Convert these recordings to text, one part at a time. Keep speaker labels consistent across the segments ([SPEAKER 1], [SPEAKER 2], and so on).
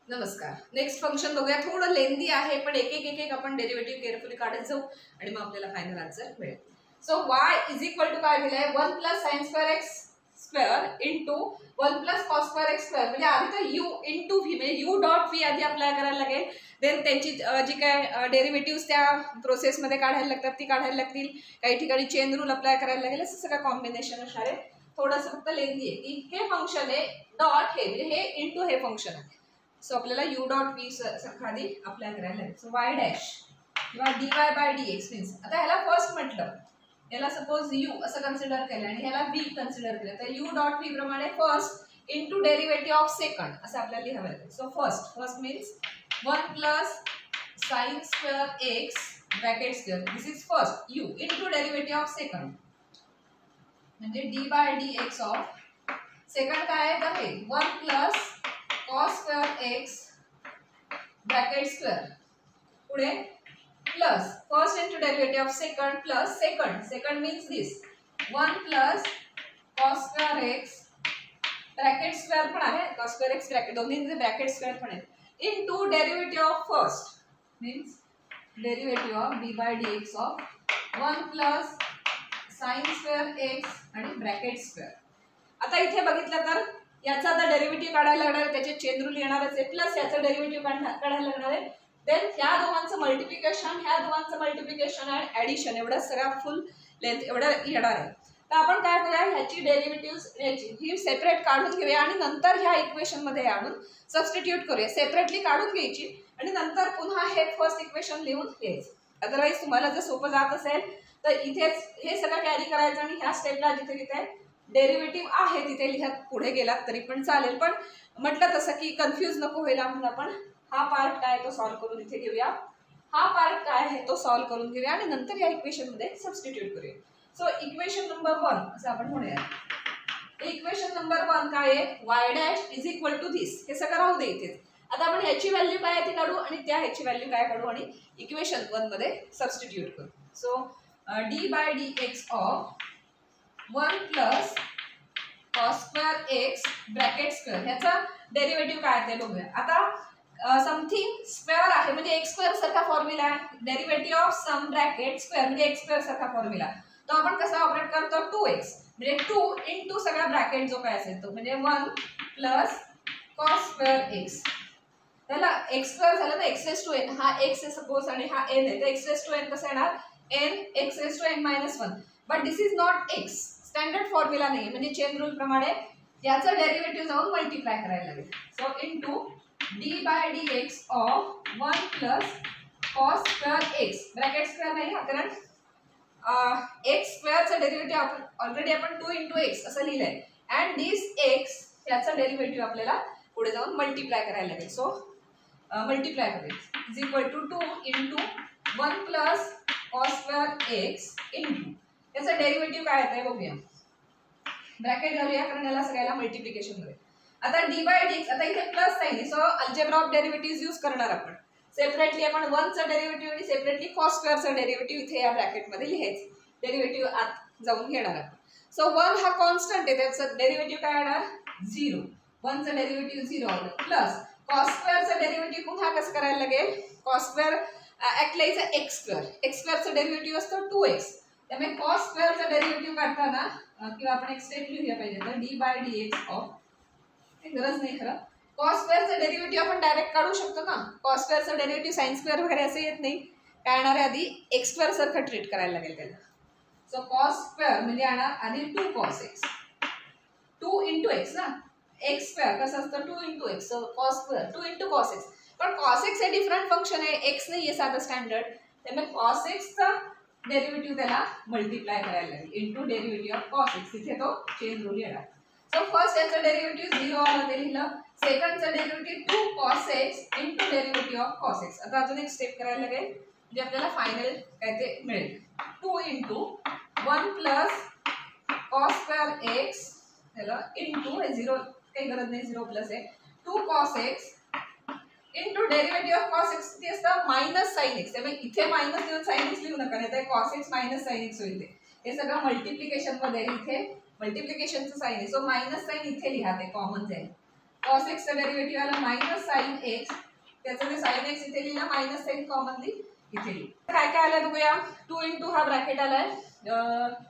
[SPEAKER 1] नमस्कार. Next function बघूया. थोडं लेंदी आहे पण एक आपण डेरिव्हेटिव्ह केअरफुली काढत जाऊ आणि मग आपल्याला फायनल आन्सर मिळेल. So y is equal to काय दिलंय 1 plus sine square x square into 1 plus cos square x square. म्हणजे आधी तर u इंटू व्ही म्हणजे u डॉट व्ही आधी अप्लाय करायला लागेल. देन त्यांची जी काय डेरिव्हेटिव्ह त्या प्रोसेसमध्ये काढायला लागतात ती काढायला लागतील. काही ठिकाणी चेन रूल अप्लाय करायला लागेल. असं सगळं कॉम्बिनेशन असणार आहे. थोडंसं फक्त लेंदी आहे की हे फंक्शन आहे डॉट हे म्हणजे हे इंटू हे फंक्शन आहे. सो आपल्याला u डॉट v सारखा आधी अप्लाय करायला लागेल. सो y डॅश किंवा dy बाय dx मीन्स आता ह्याला फर्स्ट म्हटलं, याला सपोज u असं कन्सिडर केलं आणि ह्याला v कन्सिडर केलं तर u डॉट v प्रमाणे first into derivative of second असं आपल्याला लिहावं लागेल. So first means 1 plus sine square x bracket square this is first u into derivative of second म्हणजे D by dx of second काय आहे तर हे 1 plus cos square x bracket square पुढे plus first into derivative of second plus second means this 1 plus cos square x bracket square पण आहे cos square x bracket दोन्हींचे bracket square पण आहे into derivative of first means derivative of D by dx of 1 plus sine square X आणि bracket square. आता इथे बघितलं तर याचा आता डेरिव्हेटिव्ह काढायला लागणार आहे, त्याचे चेन रूल येणारच आहे, प्लस याचा डेरिव्हेटिव्ह काढायला लागणार आहे. देन ह्या दोघांचं मल्टिप्लिकेशन आणि ऍडिशन एवढं सगळा फुल लेंथ एवढं येणार आहे. तर आपण काय करूया ह्याची डेरिव्हेटिव्ह ही सेपरेट काढून घेऊया आणि नंतर ह्या इक्वेशन मध्ये आणून सबस्टिट्यूट करूया. सेपरेटली काढून घ्यायची आणि नंतर पुन्हा हे फर्स्ट इक्वेशन लिहून घ्यायचं. अदरवाईज तुम्हाला जर सोपं जात असेल तर इथेच हे सगळं कॅरी करायचं आणि ह्या स्टेपला जिथे जिथे डेरिव्हेटिव्ह आहे तिथे लिहत पुढे गेलात तरी पण चालेल. पण म्हटलं तसं की कन्फ्यूज नको व्हायला म्हणून आपण हा पार्ट काय तो सॉल्व्ह करून इथे घेऊया, हा पार्ट काय आहे तो सॉल्व्ह करून घेऊया आणि नंतर या इक्वेशन मध्ये सबस्टिट्यूट करूया. सो इक्वेशन नंबर 1 असं आपण म्हणूया. इक्वेशन नंबर 1 काय आहे y dash is equal to this. हे सगळं राहू दे इथे. आता आपण ह्याची व्हॅल्यू काय आहे ती काढू आणि त्या ह्याची व्हॅल्यू काय काढू आणि इक्वेशन 1 मध्ये सबस्टिट्यूट करू. So d by dx of 1 plus cos square x bracket square ह्याचा डेरिव्हेटिव्ह काय आहे ते बघूया. आता समथिंग स्क्वेअर आहे म्हणजे एक्स स्क्वेअर सारखा फॉर्म्युला आहे. Derivative of some bracket square म्हणजे एक्स स्क्वेअर सारखा फॉर्म्युला तो आपण कसा ऑपरेट करतो 2x म्हणजे 2 इंटू सगळा ब्रॅकेट जो काय असेल तो म्हणजे 1 प्लस cos स्क्वेअर एक्स. त्याला एक्स स्क्वेअर झालं तर x रेज टू n हा x आहे सपोज आणि हा n आहे तर x रेज टू n कसं येणार n x raise to n minus 1 but this is not x. Standard formula नाही म्हणजे चेन रूल प्रमाणे याचा डेरिव्हेटिव्ह जाऊन मल्टिप्लाय करायला लागेल. So into d by dx of 1 plus cos square x bracket square नाही हा कारण एक्स स्क्वेअरचा डेरिव्हेटिव्ह आपण ऑलरेडी आपण 2 इंटू एक्स असं लिहिलंय अँड दिस एक्स याचा डेरिव्हेटिव्ह आपल्याला पुढे जाऊन मल्टिप्लाय करायला लागेल. सो मल्टिप्लाय करेल is equal to 2 into 1 plus cos square x into याचा डेरिव्हेटिव्ह काय आहे ते बघूया. ब्रॅकेट घालूया कारण याला सगळ्याला मल्टिप्लिकेशन करूया. आता डी बाय dx आता इथे प्लस साइन आहे so algebra of derivative use करणार आपण. सेपरेटली आपण 1 चा डेरिव्हेटिव्ह आणि सेपरेटली cos स्क्वेअर चा डेरिव्हेटिव्ह इथे या ब्रॅकेट मध्ये लिहायचं. डेरिव्हेटिव्ह आत जाऊन घेणार आपण. सो 1 हा कॉन्स्टंट आहे त्याचा डेरिव्हेटिव्ह काय येणार 0. 1 चा डेरिव्हेटिव्ह 0 आला प्लस cos स्क्वेअर चा डेरिव्हेटिव्ह पुन्हा कसं करायला लागेल cos स्क्वेअर ऍक्टलाइज x स्क्वेअर चा डेरिव्हेटिव्ह असतो 2x. त्यामुळे cos स्क्वेअरचा डेरिव्हेटिव्ह काढताना किंवा आपण एक स्टेप लिहूया पाहिजे तर डी बाय dx ऑफ गरज नाही खरं cos स्क्वेअरचा डेरिव्हेटिव्ह आपण डायरेक्ट काढू शकतो ना. cos स्क्वेअरचा डेरिव्हेटिव्ह साइन स्क्वेअर वगैरे असं येत नाही काय येणार आहे आधी x स्क्वेअर सारखं ट्रीट करायला लागेल त्याला. सो cos स्क्वेअर म्हणजे येणार आधी 2 cos x 2 इंटू एक्स ना एक्स स्क्वेअर कसं असतं 2 into x. So cos square 2 into cos x पण cos x हे डिफरंट फंक्शन आहे x नाही आहे साधं स्टँडर्ड त्यामुळे cos x चा डेरिव्हेटिव्ह त्याला मल्टिप्लाय करायला लागेल into derivative of cos x. इथे तो चेन रूल येणार. सो फर्स्ट याचा डेरिव्हेटिव्ह 0 आला ते लिहिलं. सेकंडचा derivative 2 cos x into derivative of cos x. आता अजून एक स्टेप करायला लागेल म्हणजे आपल्याला फायनल काय ते मिळेल 2 into 1 plus cos square x त्याला इंटू हे 0 काही गरज नाही 0 प्लस आहे 2 cos x into derivative of cos x किती असतं मायनस साइन x. त्यामुळे इथे मायनस देऊन साइन x लिहू नका नाही तर cos x minus sine x होईल. हे सगळं मल्टिप्लिकेशन मध्ये इथे मल्टिप्लिकेशनचं साइन आहे सो मायनस साइन इथे लिहा ते कॉमन जाईल cos x चा डेरिव्हेटिव्ह आला मायनस साइन एक्स, त्याचं ते साइन एक्स इथे लिहिला, मायनस साइन कॉमनली इथे लिहिलं. काय काय आलंय बघूया. 2 इंटू हा ब्रॅकेट आलाय,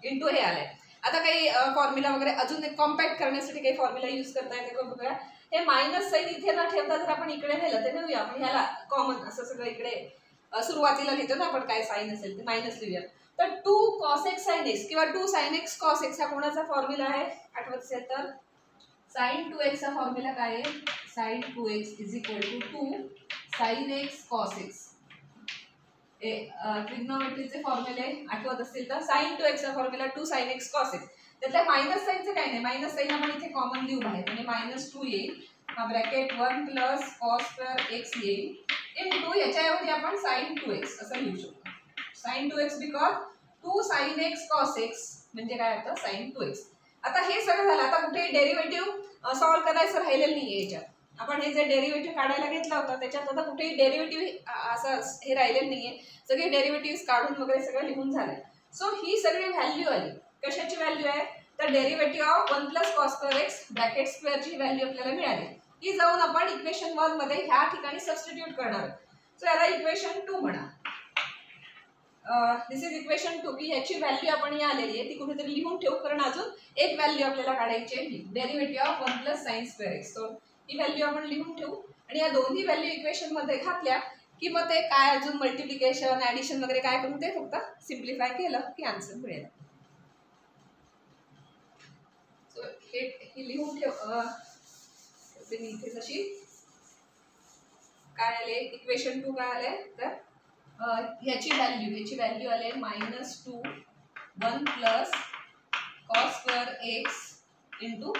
[SPEAKER 1] इंटू हे आलंय. आता काही फॉर्म्युला वगैरे अजून एक कॉम्पॅक्ट करण्यासाठी काही फॉर्म्युला यूज करता येते का बघूया. हे मायनस साइन इथे न ठेवता जर आपण इकडे नेलं तर नेऊया आपण ह्याला कॉमन, असं सगळं इकडे सुरुवातीला लिहितो ना आपण, काय साइन असेल ते मायनस लिहूया. तर 2 cos x sin x किंवा 2 sin x cos x हा कोणाचा फॉर्म्युला आहे आठवत असेल तर sin 2x चा फॉर्म्युला काय आहे, sin 2x is equal to 2 sin x cos x. ट्रिग्नोमेट्रीचे फॉर्म्युले आठवत असतील तर sin 2x चा formula 2 sin x cos x. त्यातल्या मायनस साइनचं काही नाही, मायनस साइन आपण इथे कॉमन लिहू बाहेर, म्हणजे -2 येईल, हा bracket 1 plus cos square x येईल इनटू याच्याऐवजी आपण sin 2x असं लिहू शकतो. sin 2x because 2 sin x cos x म्हणजे काय होतं sin 2x. आता हे सगळं झालं, आता कुठे डेरिव्हेटिव्ह सॉल्व करायचं राहिलेलं नाहीये याच्यात. आपण हे जे डेरिव्हेटिव्ह काढायला घेतलं होतं त्याच्यात आता कुठेही डेरिव्हेटिव्ह असं हे राहिलेलं नाहीये, सगळे डेरिव्हेटिव्ह काढून वगैरे सगळं लिहून झालंय. सो ही सगळी व्हॅल्यू आली. कशाची व्हॅल्यू आहे तर derivative of 1 plus cos square x bracket स्क्वेअरची व्हॅल्यू आपल्याला मिळाली. ही जाऊन आपण इक्वेशन 1 मध्ये ह्या ठिकाणी सबस्टिट्यूट करणार. सो याला इक्वेशन 2 म्हणा. दिस इज इक्वेशन 2 की ह्याची व्हॅल्यू आपण ही आलेली आहे ती कुठेतरी लिहून ठेवू, कारण अजून एक व्हॅल्यू आपल्याला काढायची आहे, derivative of 1 plus sin square x. So he value आपण लिहून ठेवू आणि या दोन्ही व्हॅल्यू इक्वेशन मध्ये घातल्या की मग ते काय अजून मल्टिप्लिकेशन ऍडिशन वगैरे काय करून ते फक्त सिम्प्लिफाय केलं की आन्सर मिळेल. सो हे लिहून ठेव मी इथे जशी काय आले इक्वेशन 2 काय आले तर ह्याची व्हॅल्यू आले -2 1 plus cos square x into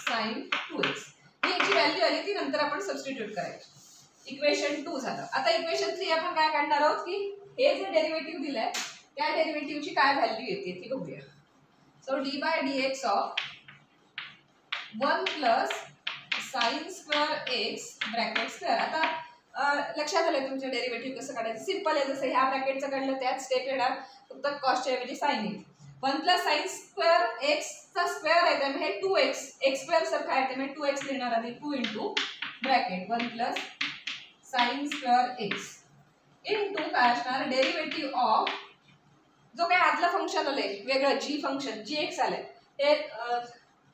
[SPEAKER 1] sin 2x. ही याची व्हॅल्यू आली ती नंतर आपण सबस्टिट्यूट करायची. इक्वेशन 2 झालं. आता इक्वेशन 3 आपण काय काढणार आहोत की हे जे डेरिव्हेटिव्ह दिलंय त्या डेरिव्हेटिव्हची काय व्हॅल्यू येते ती बघूया. So d/dx of 1 plus sin square x bracket square. आता लक्षात आलं तुमचं डेरिव्हेटिव्ह कसं काढायचं, सिंपल आहे. जसं ह्या ब्रॅकेटचं काढलं त्याच स्टेप येणार, फक्त कॉसच्या ऐवजी साइन येईल. 1 प्लस sin स्क्वेअर x चा स्क्वेअर आहे त्यामुळे हे 2x x स्क्वेअर सारखं आहे त्यामुळे 2x लिहिणार आधी, 2 into bracket 1 plus sin square x into काय असणार डेरिव्हेटिव्ह ऑफ जो काय आतलं फंक्शन आलंय वेगळं g फंक्शन gx आलंय हे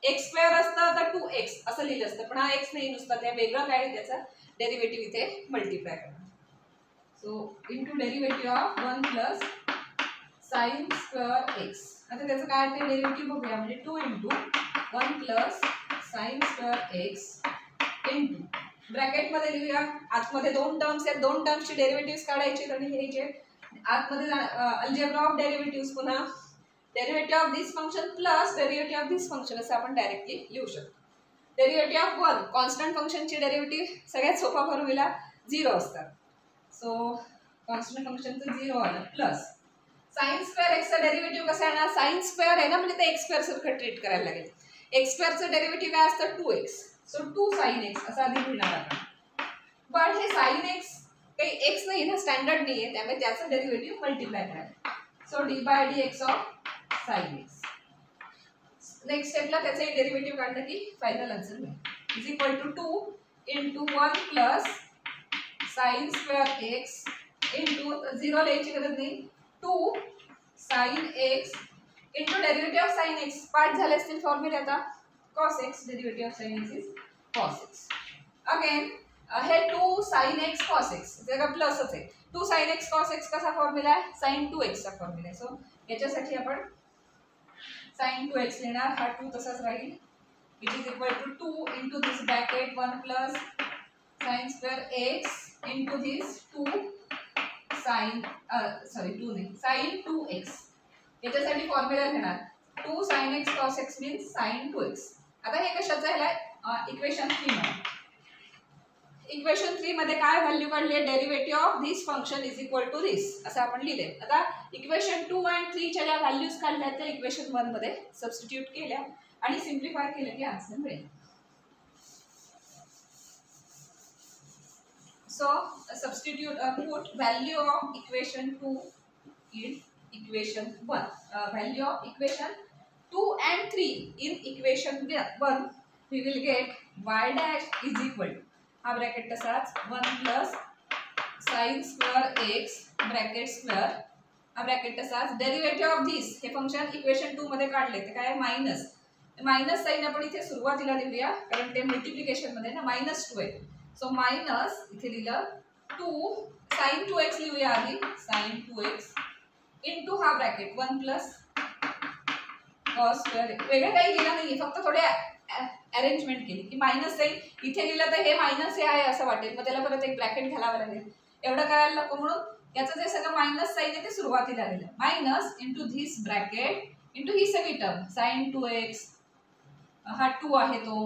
[SPEAKER 1] x स्क्वेअर असतं तर 2x असं लिहिलं असतं, पण हा x नाही नुसता, त्या वेगळं काय त्याचा डेरिव्हेटिव्ह इथे मल्टिप्लाय करणार. So into derivative of 1 plus sin square x. आता त्याचं काय ते डेरिव्हेटिव्ह बघूया, म्हणजे 2 into 1 plus sin square x into bracket मध्ये लिहूया. आतमध्ये दोन टर्म्स आहेत, दोन टर्म्सचे डेरिव्हेटिव्ह काढायचे आणि हे जे आतमध्ये अल्जेब्रा ऑफ डेरिव्हेटिव्ह, पुन्हा derivative of this function plus derivative of this function असं आपण डायरेक्टली लिहू शकतो. डेरिव्हेटिव्ह ऑफ 1 कॉन्स्टंट फंक्शनची डेरिव्हेटिव्ह सगळ्यात सोपा फॉर्म्युला 0 असतात. सो कॉन्स्टंट फंक्शनचं 0 आलं प्लस sin स्क्वेअर x चा डेरिव्हेटिव्ह कसा येणार, sin स्क्वेअर आहे ना म्हणजे ते x स्क्वेअर सारखं ट्रीट करायला लागेल. x स्क्वेअरचं डेरिव्हेटिव्ह काय असतं 2x. सो 2 sin x असं आधी लिहिणार आपण. पण हे sin x काही x नाही ना, स्टँडर्ड नाही आहे, त्यामुळे त्याचं डेरिव्हेटिव्ह मल्टिप्लाय करायचं. So d/dx of sin x. Next स्टेपला त्याचे डेरिव्हेटिव्ह काढलं की फायनल आन्सर मिळेल is equal to 2 into 1 plus sin square x into 0 लिहायची गरज नाही, 2 sin x into derivative of sin x. Part झाले असतील फॉर्म्युला. आता cos x derivative of sin x is cos x. Again हे 2 sin x cos x जरा प्लसच आहे. 2 sin x cos x कसा फॉर्म्युला आहे, sin 2x चा फॉर्म्युला आहे. सो याच्यासाठी आपण sin 2x लिहिणार, हा 2 तसाच राहील which is equal to 2 into this bracket 1 plus sin square x into this 2 sin 2 नाही sin 2x. याच्यासाठी फॉर्म्युला घेणार 2 sin x cos x means sin 2x. आता हे कशाचं आहे इक्वेशन 3 मध्ये. इक्वेशन 3 मध्ये काय व्हॅल्यू काढली, derivative of this function is equal to this असं आपण लिहिले. आता इक्वेशन 2 आणि 3 च्या ज्या व्हॅल्यूज काढल्या त्या इक्वेशन 1 मध्ये सबस्टिट्यूट केल्या आणि सिम्प्लिफाय केलं की आन्सर मिळेल. So substitute put value of equation 2 in equation 1, value of equation 2 and 3 in equation 1 we will get y dash is equal to हा ब्रॅकेट तसाच 1 plus sine square x bracket square हा bracket तसाच derivative of this हे function equation 2 मध्ये काढले ते काय minus minus sign आपण इथे सुरुवातीला लिहूया कारण ते मल्टिप्लिकेशन मध्ये ना -2 आहे. सो मायनस इथे लिहिलं 2 sin 2x लिहूया आधी sin 2x इनटू हा ब्रॅकेट 1 प्लस cos स्क्वेअर वेगळं काही लिहिलं नाही फक्त थोडे अरेंजमेंट केली की मायनस साइन इथे लिहिलं तर हे मायनस हे आहे असं वाटेल मग त्याला परत एक ब्रॅकेट घालावं लागेल एवढं करायला नको म्हणून याचं जे सगळं मायनस साइन आहे ते सुरुवातीला लिहिलं minus into this bracket into ही सगळी टर्म sin 2x हा 2 आहे तो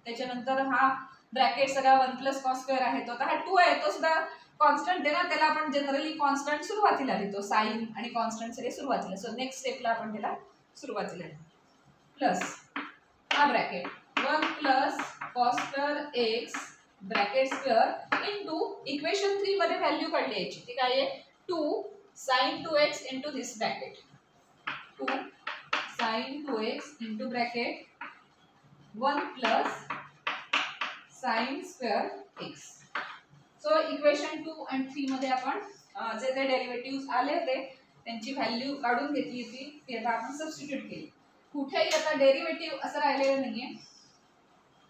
[SPEAKER 1] त्याच्यानंतर हा ब्रॅकेट सगळा 1 प्लस cos स्क्वेअर आहे तो आता हा 2 आहे तो सुद्धा कॉन्स्टंट आहे ना त्याला आपण जनरली कॉन्स्टंट सुरुवातीला लिहितो साइन आणि कॉन्स्टंट सगळे सुरुवातीला सो नेक्स्ट स्टेपला आपण त्याला सुरुवातीला प्लस हा bracket 1 plus cos square x bracket square into equation 3 मध्ये व्हॅल्यू काढली याची ती काय आहे 2 sin 2x into this bracket 2 sin 2x into bracket 1 plus sin square x so equation 2 आणि 3 मध्ये आपण जे जे डेरिव्हेटिव्ह आले होते त्यांची व्हॅल्यू काढून घेतली होती ती आता आपण सबस्टिट्यूट केली कुठेही आता डेरिव्हेटिव्ह असं राहिलेलं नाहीये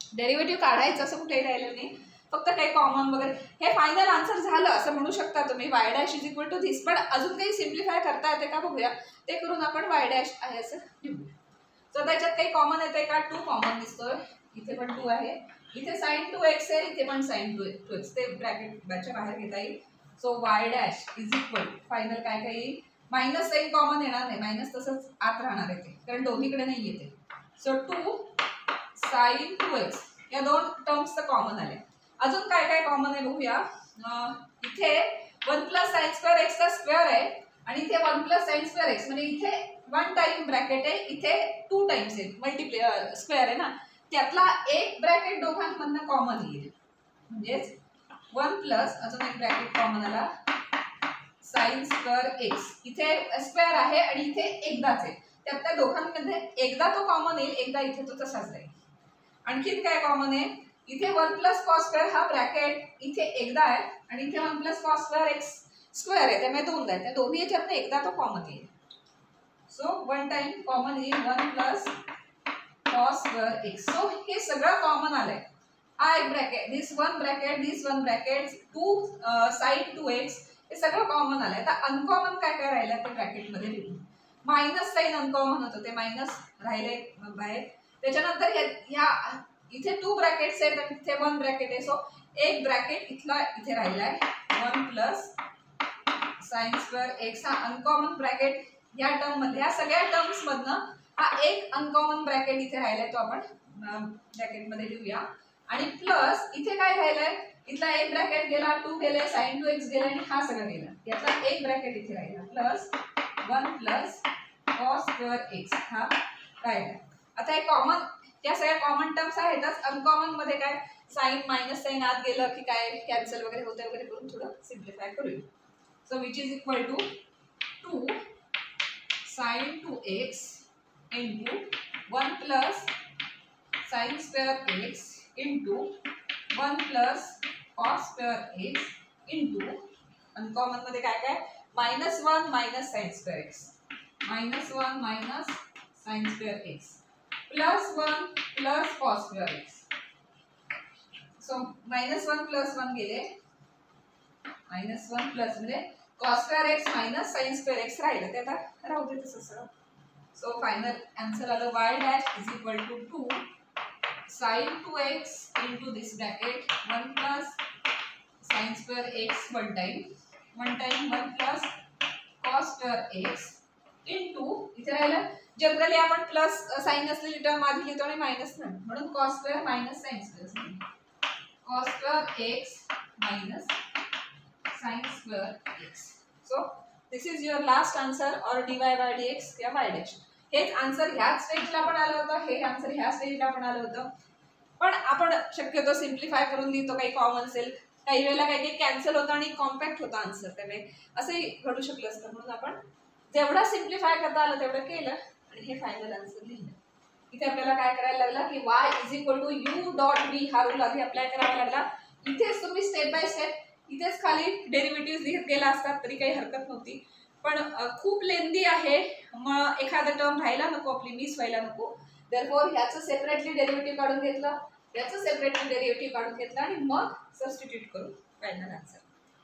[SPEAKER 1] डेरिव्हेटिव्ह काढायचं असं कुठेही राहिलेलं नाही फक्त काही कॉमन वगैरे हे फायनल आन्सर झालं असं म्हणू शकता तुम्ही y dash is equal to this पण अजून काही सिम्प्लिफाय करता येते का बघूया ते करून आपण y डॅश आहे असं लिहूया सो त्याच्यात काही कॉमन येते का 2 कॉमन दिसतोय इथे पण 2 आहे इथे sin 2x आहे इथे पण sin 2x ते ब्रॅकेट च्या बाहेर घेता येईल so y dash is equal final काय काही मायनस साइन कॉमन येणार नाही मायनस तसंच आत राहणार आहे ते कारण दोन्हीकडे नाही येते सो 2 sin 2x या दोन टर्म्स तर कॉमन आले अजून काय काय कॉमन आहे बघूया इथे 1 प्लस साइन स्क्वेअर x चा स्क्वेअर आहे आणि इथे 1 प्लस साइन स्क्वेअर x म्हणजे इथे 1 टाइम ब्रॅकेट आहे इथे 2 टाइम्स आहे मल्टिप्लाय स्क्वेअर आहे ना त्यातला एक ब्रॅकेट दोघांमधनं कॉमन येईल म्हणजेच 1 प्लस अजून एक ब्रॅकेट कॉमन आला साइन स्क्वेअर x इथे स्क्वेअर आहे आणि इथे एकदाच आहे त्यातल्या दोघांमध्ये एकदा तो कॉमन येईल एकदा इथे तो तसाच राहील आणखीन काय कॉमन आहे इथे 1 प्लस cos स्क्वेअर हा ब्रॅकेट इथे एकदा आहे आणि इथे 1 plus cos square x square आहे त्यामुळे दोनदा आहे त्या दोन्ही याच्यातनं एकदा तो कॉमन येईल सो 1 टाइम कॉमन येईल 1 plus cos square x so हे सगळं कॉमन आलंय हा एक ब्रॅकेट दिस वन ब्रॅकेट 2 sin 2x हे सगळं कॉमन आलंय आता अनकॉमन काय काय राहिलं ते ब्रॅकेट मध्ये लिहू मायनस साइन अनकॉमन होतं ते मायनस राहिले बाहेर त्याच्यानंतर ह्या इथे 2 ब्रॅकेट्स आहेत आणि इथे 1 ब्रॅकेट आहे सो एक ब्रॅकेट इथला इथे राहिलाय 1 प्लस साइन स्क्वेअर x हा अनकॉमन ब्रॅकेट या टर्म मध्ये या सगळ्या टर्म्स मधनं हा एक अनकॉमन ब्रॅकेट इथे राहिलाय तो आपण ब्रॅकेट मध्ये लिहूया आणि प्लस इथे काय राहिलंय इथला एक ब्रॅकेट गेला 2 गेले sin 2x गेला आणि हा सगळं गेला याचा एक ब्रॅकेट इथे राहिला plus 1 plus cos square x हा राहिला आता हे कॉमन त्या सगळ्या कॉमन टर्म्स आहेतच अनकॉमन मध्ये काय साइन मायनस साइन आत गेलं की काय कॅन्सल वगैरे होतं वगैरे करून थोडं सिम्प्लिफाय करूया so which is equal to 2 sin 2x into 1 plus sin square x into 1 plus cos square x into uncommon मध्ये काय काय -1 minus sin square x -1 minus sin square x plus 1 plus cos square x so -1 plus 1 गेले -1 plus म्हणजे cos square x minus sin square x राहिलं ते आता राहू दे तसं सो फायनल आन्सर आलं y dash is equal to 2 sin 2x into this bracket 1 plus sin square x one time 1 plus cos square x into इथे राहिलं generally आपण plus sign असलेली टर्म आधी लिहितो आणि मायनस म्हणून cos square minus sin square cos square x minus sin square x so this is your last answer or dy by dx या y dash हेच आन्सर ह्याच स्टेजला पण आलं होतं हे आन्सर ह्या स्टेजला पण आलं होतं पण आपण शक्यतो सिम्प्लिफाय करून लिहितो काही कॉमन असेल काही वेळेला काही कॅन्सल होतं आणि कॉम्पॅक्ट होतं आन्सर त्यामुळे असंही घडू शकलं असतं म्हणून आपण जेवढं सिम्प्लिफाय करता आलं तेवढं केलं आणि हे फायनल आन्सर लिहिलं इथे आपल्याला काय करायला लागलं की y is equal to U dot B हा रूल आधी अप्लाय करावा लागला. इथेच तुम्ही स्टेप बाय स्टेप इथेच खाली डेरिव्हेटिव्ह लिहित गेला असतात तरी काही हरकत नव्हती, पण खूप लेंदी आहे, मग एखादा टर्म राहायला नको, आपली मिस व्हायला नको. देअरफॉर ह्याचं सेपरेटली डेरिव्हेटिव्ह काढून घेतलं, याचं सेपरेटली डेरिव्हेटिव्ह काढून घेतलं आणि मग सबस्टिट्यूट करून फायनल आन्सर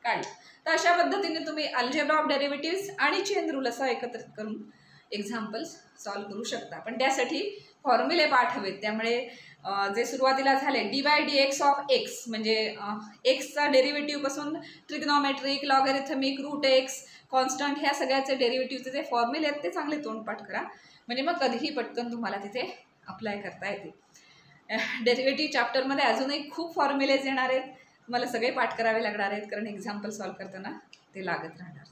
[SPEAKER 1] काढलं. तर अशा पद्धतीने तुम्ही अल्जेब्रा ऑफ डेरिव्हेटिव्ह्ज आणि चेन रूल असा एकत्रित करून एक्झाम्पल्स सॉल्व्ह करू शकता. पण त्यासाठी फॉर्म्युले पाठ हवेत. त्यामुळे जे सुरुवातीला झाले d by d x of x म्हणजे एक्सचा डेरिव्हेटिव्ह पासून trigonometric, logarithmic, root x, constant ह्या सगळ्याचे डेरिव्हेटिव्हचे जे फॉर्म्युले आहेत ते चांगले तोंडपाठ करा, म्हणजे मग कधीही पटकन तुम्हाला तिथे अप्लाय करता येते. डेरिव्हेटिव्ह चॅप्टरमध्ये अजूनही खूप फॉर्म्युलेज येणार आहेत, तुम्हाला सगळे पाठ करावे लागणार आहेत, कारण एक्झाम्पल सॉल्व्ह करताना ते लागत राहणार.